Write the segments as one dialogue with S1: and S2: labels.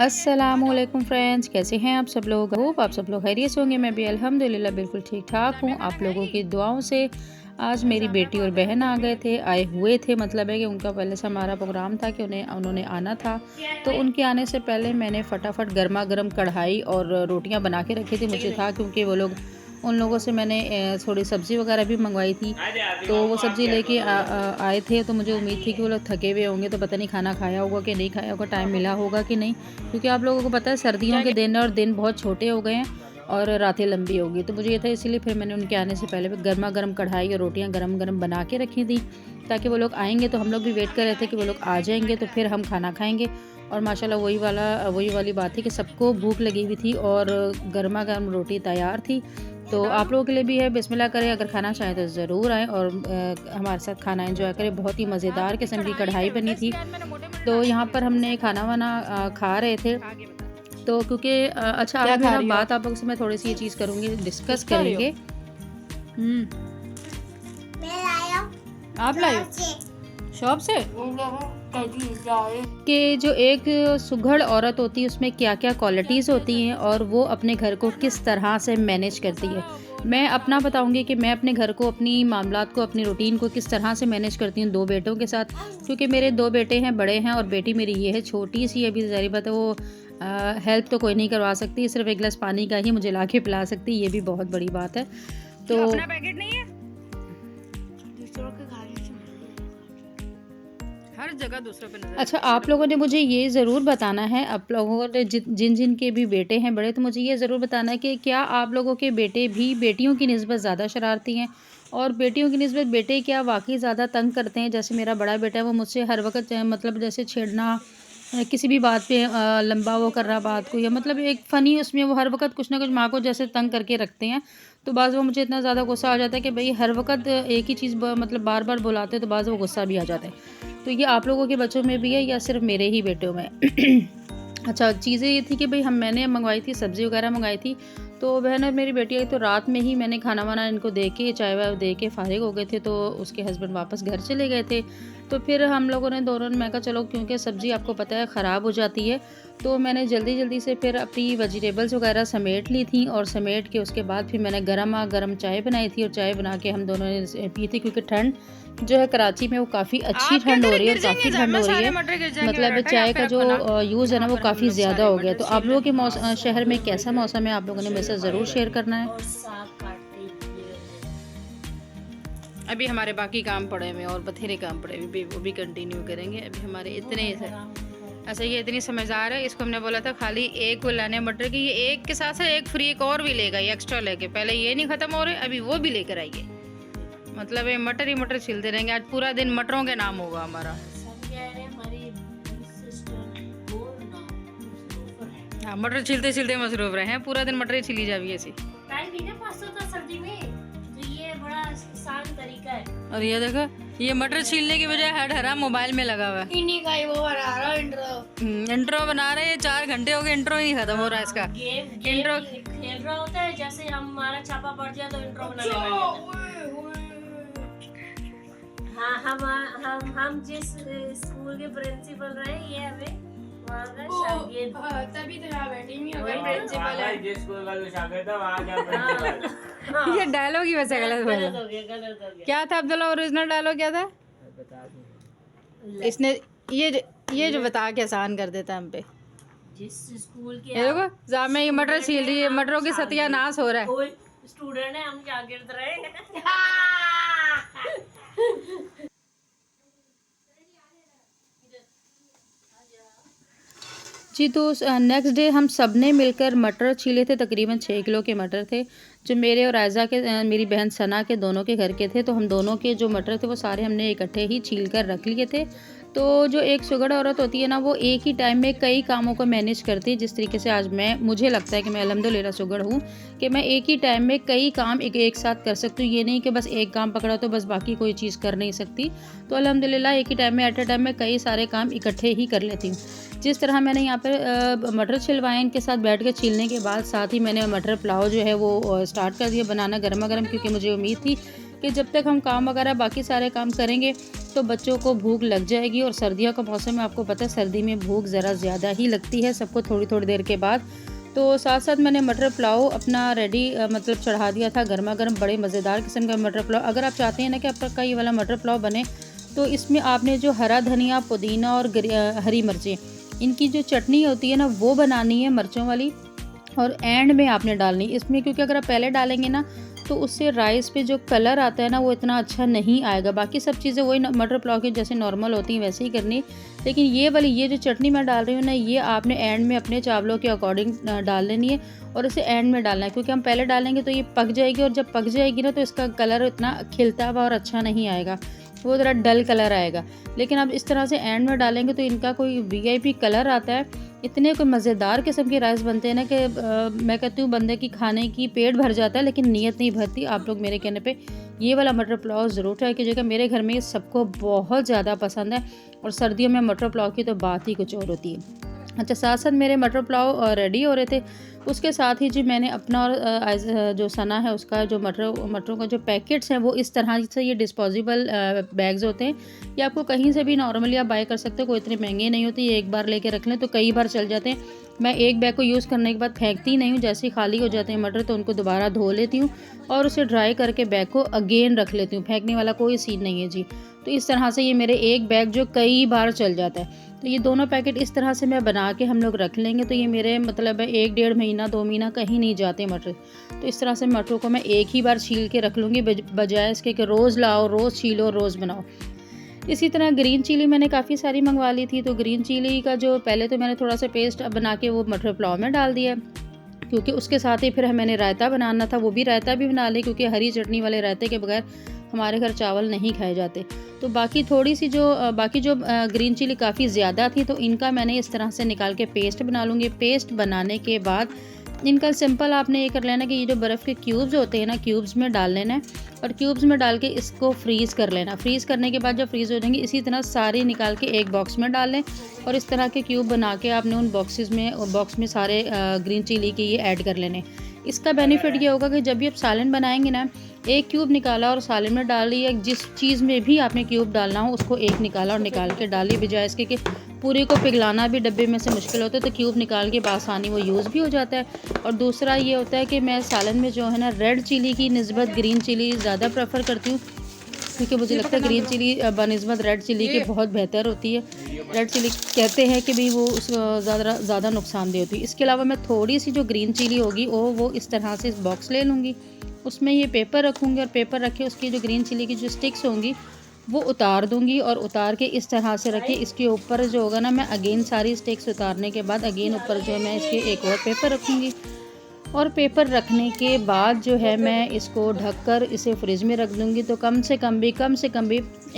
S1: अस्सलामुअलैकुम फ्रेंड्स, कैसे हैं आप सब लोग। होप आप सब लोग खैरियत होंगे। मैं भी अल्हम्दुलिल्लाह बिल्कुल ठीक ठाक हूँ। आप लोगों की दुआओं से आज मेरी बेटी और बहन आ गए थे, आए हुए थे। मतलब है कि उनका पहले से हमारा प्रोग्राम था कि उन्होंने आना था। तो उनके आने से पहले मैंने फटाफट गर्मा गर्म कढ़ाई और रोटियां बना के रखी थी। मुझे था क्योंकि वो लोग, उन लोगों से मैंने थोड़ी सब्ज़ी वगैरह भी मंगवाई थी। तो वो सब्ज़ी लेके आए थे। तो मुझे उम्मीद थी कि वो लोग थके हुए होंगे, तो पता नहीं खाना खाया होगा कि नहीं खाया होगा, टाइम मिला होगा कि नहीं। क्योंकि आप लोगों को पता है सर्दियों के दिन और दिन बहुत छोटे हो गए हैं और रातें लंबी हो गई। तो मुझे ये था, इसीलिए फिर मैंने उनके आने से पहले गर्मा गर्म कढ़ाई और रोटियां गरम गरम बना के रखी थी, ताकि वो लोग आएंगे तो हम लोग भी वेट कर रहे थे कि वो लोग आ जाएंगे तो फिर हम खाना खाएंगे। और माशाल्लाह वही वाली बात थी कि सबको भूख लगी हुई थी और गर्मा गर्म रोटी तैयार थी। तो आप लोगों के लिए भी है, बिस्मिल्लाह करें, अगर खाना चाहें तो ज़रूर आएँ और हमारे साथ खाना एंजॉय करें। बहुत ही मज़ेदार किस्म की कढ़ाई बनी थी। तो यहाँ पर हमने खाना वाना खा रहे थे। तो क्योंकि अच्छा, आज मेरा बात आप लोगों से मैं थोड़ी सी ये चीज़ करूँगी, डिस्कस करेंगे। आप लाए शॉप से कि जो एक सुघड़ औरत होती है उसमें क्या क्या क्वालिटीज़ होती हैं और वो अपने घर को किस तरह से मैनेज करती है। मैं अपना बताऊंगी कि मैं अपने घर को, अपनी मामलात को, अपनी रूटीन को किस तरह से मैनेज करती हूँ 2 बेटों के साथ। क्योंकि मेरे 2 बेटे हैं, बड़े हैं, और बेटी मेरी ये है छोटी सी, अभी ज़ाहिर बात है वो हेल्प तो कोई नहीं करवा सकती, सिर्फ एक गिलास पानी का ही मुझे ला के पिला सकती, ये भी बहुत बड़ी बात है। तो अपना पैकेट नहीं है, हर जगह दूसरों पे नजर। अच्छा, आप लोगों ने मुझे ये ज़रूर बताना है, आप लोगों ने जिन जिन के भी बेटे हैं बड़े, तो मुझे ये ज़रूर बताना है कि क्या आप लोगों के बेटे भी बेटियों की निस्बत ज़्यादा शरारती हैं, और बेटियों की निस्बत बेटे क्या वाकई ज़्यादा तंग करते हैं। जैसे मेरा बड़ा बेटा है, वो मुझसे हर वक्त मतलब जैसे छेड़ना, किसी भी बात पे लंबा वो कर रहा बात को, या मतलब एक फ़नी उसमें वो हर वक्त कुछ ना कुछ माँ को जैसे तंग करके रखते हैं। तो बाज़ वो मुझे इतना ज़्यादा गुस्सा आ जाता है कि भाई हर वक्त एक ही चीज़ मतलब बार बार बुलाते, तो बाज़ वो गुस्सा भी आ जाता है। तो ये आप लोगों के बच्चों में भी है या सिर्फ मेरे ही बेटों में? अच्छा, चीज़ें ये थी कि भाई मैंने मंगवाई थी, सब्ज़ी वगैरह मंगवाई थी। तो बहन और मेरी बेटी आई, तो रात में ही मैंने खाना वाना इनको दे के, चाय वाय दे के फ़ारिग हो गए थे। तो उसके हस्बैंड वापस घर चले गए थे। तो फिर हम लोगों ने दोनों ने, मैं कहा चलो, क्योंकि सब्ज़ी आपको पता है ख़राब हो जाती है, तो मैंने जल्दी जल्दी से फिर अपनी वेजिटेबल्स वगैरह समेट ली थी। और समेट के उसके बाद फिर मैंने गरम चाय बनाई थी, और चाय बना के हम दोनों ने पी थी। क्योंकि ठंड जो है कराची में वो काफ़ी अच्छी ठंड हो रही है, काफ़ी ठंड हो रही है। मतलब चाय का जो यूज़ है ना वो काफ़ी ज़्यादा हो गया। तो आप लोगों के शहर में कैसा मौसम है, आप लोगों ने मेरे साथ ज़रूर शेयर करना है। अभी हमारे बाकी काम पड़े हुए और बथेरे काम पड़े हुए, वो भी कंटिन्यू करेंगे। अभी हमारे इतने ऐसा, ये इतनी समझदार है, इसको हमने बोला था खाली एक वो लाने मटर की, ये एक के साथ एक फ्री एक और भी लेगा, ये एक्स्ट्रा लेके। पहले ये नहीं ख़त्म हो रहे, अभी वो भी लेकर आइए। मतलब ये मटर ही मटर छिलते रहेंगे, आज पूरा दिन मटरों के नाम होगा हमारा। हाँ, मटर छिलते छिलते मसरूफ रहे हैं, पूरा दिन मटर ही छिली जावी ऐसी। और ये देखो, ये मटर छीलने की बजाय हर हरा मोबाइल में लगा हुआ है। इन्हीं का ही वो बना रहा इंट्रो बना रहे हैं। 4 घंटे हो गए, इंट्रो ही खत्म हो रहा है इसका। इंट्रो खेल रहा होता है, जैसे हमारा छापा पड़ जाए तो इंट्रो बनाने लग जाता है। हाँ, हम जिस स्कूल के प्रिंसिपल रहे, ये हमें तभी तो यहाँ बैठी प्रिंसिपल है, जिस स्कूल का जो शागिर्द था वहाँ क्या प्रिंसिपल। ये डायलॉग ही वैसे गलत हो गया। क्या था अब्दुल्ला, ओरिजिनल डायलॉग क्या था? इसने ये जो बता के आसान कर देता हम पे। जिस स्कूल के, ये देखो जामे ये मटर छील रही है, मटरों की सत्यानाश हो रहा है। स्टूडेंट है, हम शागिर्द रहे। जी, तो नेक्स्ट डे हम सब ने मिलकर मटर छीले थे। तकरीबन 6 किलो के मटर थे, जो मेरे और आयज़ा के, मेरी बहन सना के, दोनों के घर के थे। तो हम दोनों के जो मटर थे वो सारे हमने इकट्ठे ही छील कर रख लिए थे। तो जो एक सुगड़ औरत होती है ना, वो एक ही टाइम में कई कामों को मैनेज करती है। जिस तरीके से आज मुझे लगता है कि मैं अल्हम्दुलिल्लाह सुगड़ हूँ कि मैं एक ही टाइम में कई काम एक साथ कर सकती हूँ। ये नहीं कि बस एक काम पकड़ा तो बस बाकी कोई चीज़ कर नहीं सकती। तो अल्हम्दुलिल्लाह एक ही टाइम में, एट ए टाइम में कई सारे काम इकट्ठे ही कर लेती हूँ। जिस तरह मैंने यहाँ पर मटर छिलवाए, इनके साथ बैठ के छीलने के बाद साथ ही मैंने मटर पुलाव जो है वो स्टार्ट कर दिया बनाना गर्मा गर्म, क्योंकि मुझे उम्मीद थी कि जब तक हम काम वगैरह बाकी सारे काम करेंगे तो बच्चों को भूख लग जाएगी। और सर्दियों का मौसम में आपको पता है सर्दी में भूख ज़रा ज़्यादा ही लगती है सबको थोड़ी थोड़ी देर के बाद। तो साथ साथ मैंने मटर पुलाव अपना रेडी मतलब चढ़ा दिया था गर्मा गर्म, बड़े मज़ेदार किस्म का मटर पुलाव। अगर आप चाहते हैं ना कि आपका ये वाला मटर पुलाव बने तो इसमें आपने जो हरा धनिया, पुदीना और हरी मिर्चें, इनकी जो चटनी होती है ना वो बनानी है मर्चों वाली, और एंड में आपने डालनी इसमें, क्योंकि अगर आप पहले डालेंगे ना तो उससे राइस पे जो कलर आता है ना वो इतना अच्छा नहीं आएगा। बाकी सब चीज़ें वही मटर पुलाव की जैसे नॉर्मल होती हैं वैसे ही करनी, लेकिन ये जो चटनी मैं डाल रही हूँ ना ये आपने एंड में अपने चावलों के अकॉर्डिंग डाल लेनी है और इसे एंड में डालना है, क्योंकि हम पहले डालेंगे तो ये पक जाएगी और जब पक जाएगी ना तो इसका कलर इतना खिलता हुआ और अच्छा नहीं आएगा, वो ज़रा डल कलर आएगा। लेकिन आप इस तरह से एंड में डालेंगे तो इनका कोई वीआईपी कलर आता है। इतने कोई मज़ेदार किस्म के राइस बनते हैं ना कि मैं कहती हूँ बंदे की खाने की पेट भर जाता है लेकिन नीयत नहीं भरती। आप लोग मेरे कहने पे ये वाला मटर पुलाव ज़रूर ट्राई कीजिएगा। मेरे घर में सबको बहुत ज़्यादा पसंद है और सर्दियों में मटर पुलाव की तो बात ही कुछ और होती है। अच्छा, साथ साथ मेरे मटर पुलाव रेडी हो रहे थे, उसके साथ ही जो मैंने अपना और जो सना है उसका जो मटरों का जो पैकेट्स हैं वो इस तरह से, ये डिस्पोजेबल बैग्स होते हैं, ये आपको कहीं से भी नॉर्मली आप बाय कर सकते हो, कोई इतने महंगे नहीं होते, ये एक बार लेके रख लें तो कई बार चल जाते हैं। मैं एक बैग को यूज़ करने के बाद फेंकती नहीं हूँ, जैसे ही खाली हो जाते हैं मटर तो उनको दोबारा धो लेती हूँ और उसे ड्राई करके बैग को अगेन रख लेती हूँ, फेंकने वाला कोई सीन नहीं है जी। तो इस तरह से ये मेरे एक बैग जो कई बार चल जाता है। तो ये दोनों पैकेट इस तरह से मैं बना के हम लोग रख लेंगे तो ये मेरे मतलब 1-1.5 महीना 2 महीना कहीं नहीं जाते मटर। तो इस तरह से मटरों को मैं एक ही बार छील के रख लूँगी बजाय इसके कि रोज़ लाओ, रोज़ छीलो, रोज़ बनाओ। इसी तरह ग्रीन चिली मैंने काफ़ी सारी मंगवा ली थी, तो ग्रीन चिली का जो पहले तो मैंने थोड़ा सा पेस्ट बना के वो मटर पुलाव में डाल दिया, क्योंकि उसके साथ ही फिर मैंने रायता बनाना था, वो भी रायता भी बना लें क्योंकि हरी चटनी वाले रायते के बगैर हमारे घर चावल नहीं खाए जाते। तो बाकी जो ग्रीन चिली काफ़ी ज़्यादा थी तो इनका मैंने इस तरह से निकाल के पेस्ट बना लूँगी। पेस्ट बनाने के बाद इनका सिंपल आपने ये कर लेना कि ये जो बर्फ़ के क्यूब्स होते हैं ना, क्यूब्स में डाल लेना है और क्यूब्स में डाल के इसको फ्रीज़ कर लेना। फ्रीज़ करने के बाद जब फ्रीज़ हो जाएंगे इसी तरह सारे निकाल के एक बॉक्स में डाल लें और इस तरह के क्यूब बना के आपने उन बॉक्स में सारे ग्रीन चिली के ये ऐड कर लेने। इसका बेनिफिट ये होगा कि जब भी आप सालन बनाएंगे ना, एक क्यूब निकाला और सालन में डाल लिया, जिस चीज़ में भी आपने क्यूब डालना हो उसको एक निकाला और निकाल के डाली, बजाय इसके कि पूरे को पिघलाना भी डब्बे में से मुश्किल होता है, तो क्यूब निकाल के बासानी वो यूज़ भी हो जाता है। और दूसरा ये होता है कि मैं सालन में जो है ना रेड चिली की निस्बत ग्रीन चिली ज़्यादा प्रेफर करती हूँ, क्योंकि मुझे लगता है ग्रीन चिली बनिस्बत रेड चिली के बहुत बेहतर होती है। रेड चिली कहते हैं कि भाई वो ज़्यादा नुकसानदेह होती है। इसके अलावा मैं थोड़ी सी जो ग्रीन चिली होगी वो इस तरह से इस बॉक्स ले लूँगी, उसमें ये पेपर रखूँगी और पेपर रखे उसकी जो ग्रीन चिली की जो स्टिक्स होंगी वो उतार दूँगी और उतार के इस तरह से रखे इसके ऊपर जो होगा ना, मैं अगेन सारी स्टिक्स उतारने के बाद अगेन ऊपर जो है मैं इसके एक और पेपर रखूँगी और पेपर रखने के बाद जो है मैं इसको ढककर इसे फ्रिज में रख दूँगी। तो कम से कम भी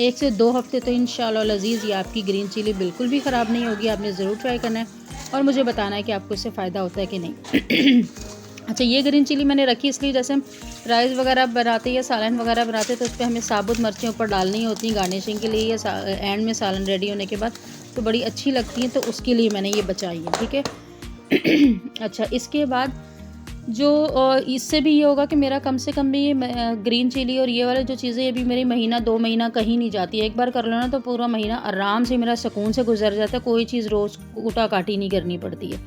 S1: 1 से 2 हफ्ते तो इंशाल्लाह लजीज़ ये आपकी ग्रीन चिली बिल्कुल भी ख़राब नहीं होगी। आपने ज़रूर ट्राई करना है और मुझे बताना है कि आपको इससे फ़ायदा होता है कि नहीं। अच्छा, ये ग्रीन चिली मैंने रखी इसलिए जैसे हम राइस वगैरह बनाते या सालन वगैरह बनाते तो उस पर हमें साबुत मिर्चें ऊपर डालनी होती हैं गार्निशिंग के लिए, या एंड में सालन रेडी होने के बाद तो बड़ी अच्छी लगती हैं, तो उसके लिए मैंने ये बचाई है, ठीक है। अच्छा, इसके बाद जो इससे भी ये होगा कि मेरा कम से कम भी ग्रीन चिली और ये वाली जो चीज़ें ये भी मेरी महीना 2 महीना कहीं नहीं जाती है। एक बार कर लो ना तो पूरा महीना आराम से मेरा सुकून से गुजर जाता है, कोई चीज़ रोज़ कूटा काटी नहीं करनी पड़ती है।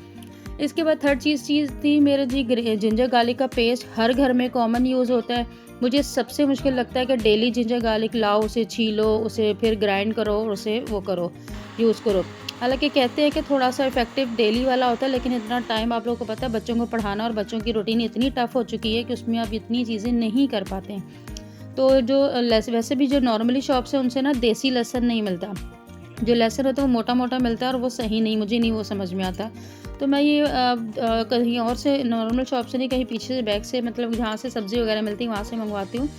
S1: इसके बाद थर्ड चीज़ थी मेरे जी जिंजर गार्लिक का पेस्ट, हर घर में कॉमन यूज़ होता है। मुझे सबसे मुश्किल लगता है कि डेली जिंजर गार्लिक लाओ, उसे छीलो, उसे फिर ग्राइंड करो और उसे वो करो, यूज़ करो। हालांकि कहते हैं कि थोड़ा सा इफेक्टिव डेली वाला होता है, लेकिन इतना टाइम आप लोगों को पता है बच्चों को पढ़ाना और बच्चों की रूटीन इतनी टफ हो चुकी है कि उसमें आप इतनी चीज़ें नहीं कर पाते हैं। तो जो वैसे भी जो नॉर्मली शॉप से उनसे ना देसी लहसुन नहीं मिलता, जो लहसुन होता है वो मोटा मोटा मिलता है और वो सही नहीं, मुझे नहीं वो समझ में आता। तो मैं ये कहीं और से नॉर्मल शॉप से नहीं, कहीं पीछे से बैग से, मतलब जहाँ से सब्ज़ी वगैरह मिलती है वहाँ से मंगवाती हूँ।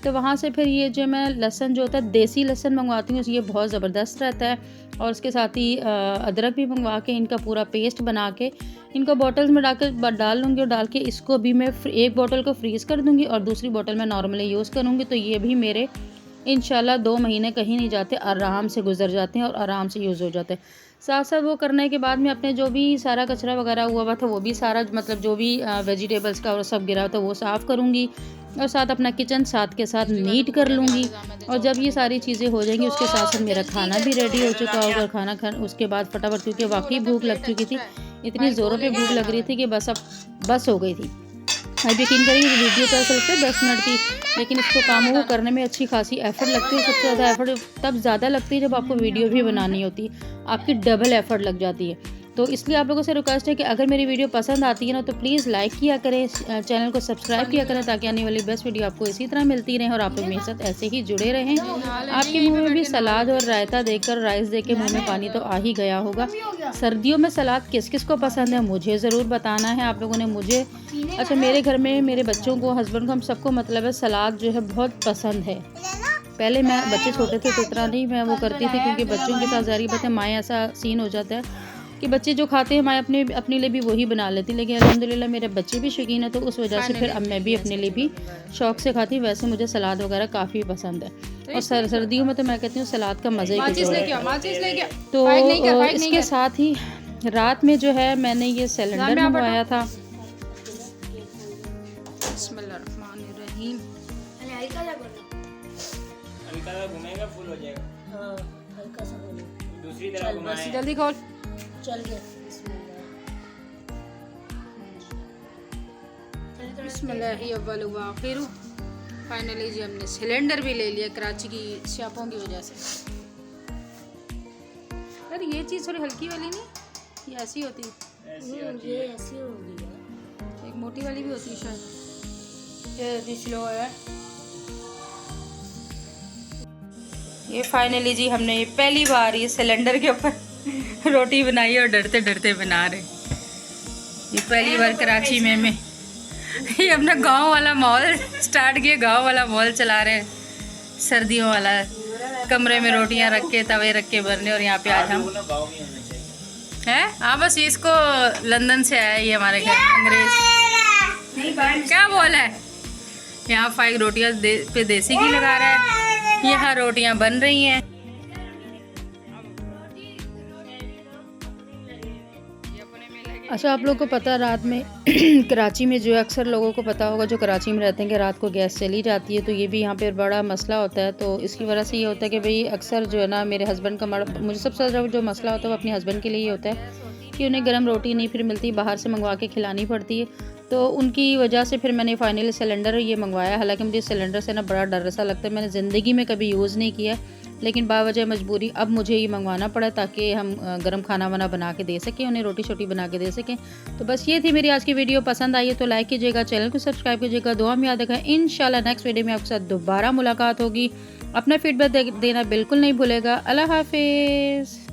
S1: तो वहाँ से फिर ये जो मैं लहसुन जो होता है देसी लहसुन मंगवाती हूँ, ये बहुत ज़बरदस्त रहता है। और उसके साथ ही अदरक भी मंगवा के इनका पूरा पेस्ट बना के इनको बॉटल्स में डाल लूँगी और डाल के इसको भी मैं एक बॉटल को फ्रीज़ कर दूँगी और दूसरी बॉटल में नॉर्मली यूज़ करूँगी। तो ये भी मेरे इंशाल्लाह 2 महीने कहीं नहीं जाते, आराम से गुजर जाते हैं और आराम से यूज़ हो जाते हैं। साथ साथ वो करने के बाद में अपने जो भी सारा कचरा वगैरह हुआ था वो भी सारा मतलब जो भी वेजिटेबल्स का और सब गिरा था वो साफ़ करूँगी और साथ अपना किचन साथ के साथ नीट कर लूँगी। और जब ये सारी चीज़ें हो जाएंगी उसके साथ साथ मेरा खाना भी रेडी हो चुका होगा। खाना खा उसके बाद फटाफट, क्योंकि वाकई भूख लग चुकी थी, इतनी ज़ोरों पे भूख लग रही थी कि बस अब बस हो गई थी। अब यकीन करिए वीडियो तो ऐसा लगता है 10 मिनट की, लेकिन इसको कामों को करने में अच्छी खासी एफ़र्ट लगती है। सबसे ज़्यादा एफ़र्ट तब ज़्यादा लगती है जब आपको वीडियो भी बनानी होती है, आपकी डबल एफ़र्ट लग जाती है। तो इसलिए आप लोगों से रिक्वेस्ट है कि अगर मेरी वीडियो पसंद आती है ना तो प्लीज़ लाइक किया करें, चैनल को सब्सक्राइब किया करें, ताकि आने वाली बेस्ट वीडियो आपको इसी तरह मिलती रहे और आप लोग मेरे साथ ऐसे ही जुड़े रहें। आपके मुंह में भी सलाद और रायता देखकर, राइस देख के मुँह में पानी तो आ ही गया होगा। सर्दियों में सलाद किस किस को पसंद है मुझे ज़रूर बताना है आप लोगों ने मुझे। अच्छा, मेरे घर में मेरे बच्चों को, हस्बैंड को, हम सबको मतलब है सलाद जो है बहुत पसंद है। पहले मैं बच्चे छोटे थे तो इतना नहीं मैं वो करती थी, क्योंकि बच्चों के साथ ज़ाहिर बात है माएँ ऐसा सीन हो जाता है कि बच्चे जो खाते हैं माएँ अपने लिए भी वही बना लेती। लेकिन अल्हम्दुलिल्लाह मेरे बच्चे भी शौकीन है, तो उस वजह से फिर अब मैं भी अपने लिए भी शौक़ से खाती हूँ। वैसे मुझे सलाद वगैरह काफ़ी पसंद है और सर्दियों में तो मैं कहती हूँ सलाद का मज़ा ही कुछ और है। तो इसके साथ ही रात में जो है मैंने ये सिलेंडर मंगवाया था। बिस्मिल्लाहिर्रहमानिर्रहीम।
S2: हल्का घूमेगा फुल हो जाएगा। हाँ, हल्का सा घूमेगा, दूसरी तरफ घुमाएं।
S1: जल्दी खोल।
S2: चल गया।
S1: बिस्मिल्लाह। फाइनली जी हमने सिलेंडर भी ले लिया कराची की शापों की वजह से। अरे ये चीज़ थोड़ी हल्की वाली नहीं, ये ऐसी होती है,
S2: ये ऐसी होगी यार।
S1: एक मोटी वाली भी होती है शायद, ये स्लो है। ये फाइनली जी हमने ये पहली बार ये सिलेंडर के ऊपर रोटी बनाई और डरते डरते बना रहे। ये पहली बार कराची में ये अपना गांव वाला माहौल स्टार्ट किया, गांव वाला माहौल चला रहे हैं, सर्दियों वाला। कमरे में रोटियां रख के, तवे रख के बनने, और यहाँ पे आज हम हैं। हाँ बस इसको लंदन से आया ये हमारे घर अंग्रेज। क्या बोला है? यहाँ 5 रोटियां पे देसी घी लगा रहा है, यहाँ रोटियां बन रही हैं। अच्छा, आप लोगों को पता रात में कराची में जो है अक्सर लोगों को पता होगा जो कराची में रहते हैं कि रात को गैस चली जाती है, तो ये भी यहाँ पे बड़ा मसला होता है। तो इसकी वजह से ये होता है कि भाई अक्सर जो है ना मेरे हस्बैंड का मुझे सबसे ज़्यादा जो मसला होता है वो अपने हस्बैंड के लिए ही होता है कि उन्हें गर्म रोटी नहीं फिर मिलती, बाहर से मंगवा के खिलानी पड़ती है। तो उनकी वजह से फिर मैंने फाइनली सिलेंडर ये मंगवाया। हालांकि मुझे सिलेंडर से ना बड़ा डर सा लगता है, मैंने ज़िंदगी में कभी यूज़ नहीं किया, लेकिन बावजह मजबूरी अब मुझे ये मंगवाना पड़ा ताकि हम गर्म खाना वाना बना के दे सकें, उन्हें रोटी शोटी बना के दे सकें। तो बस ये थी मेरी आज की वीडियो। पसंद आई है तो लाइक कीजिएगा, चैनल को सब्सक्राइब कीजिएगा, दुआ में याद रखें। इंशाल्लाह नेक्स्ट वीडियो में आपके साथ दोबारा मुलाकात होगी। अपना फीडबैक देना बिल्कुल नहीं भूलेगा। अल्लाह हाफिज़।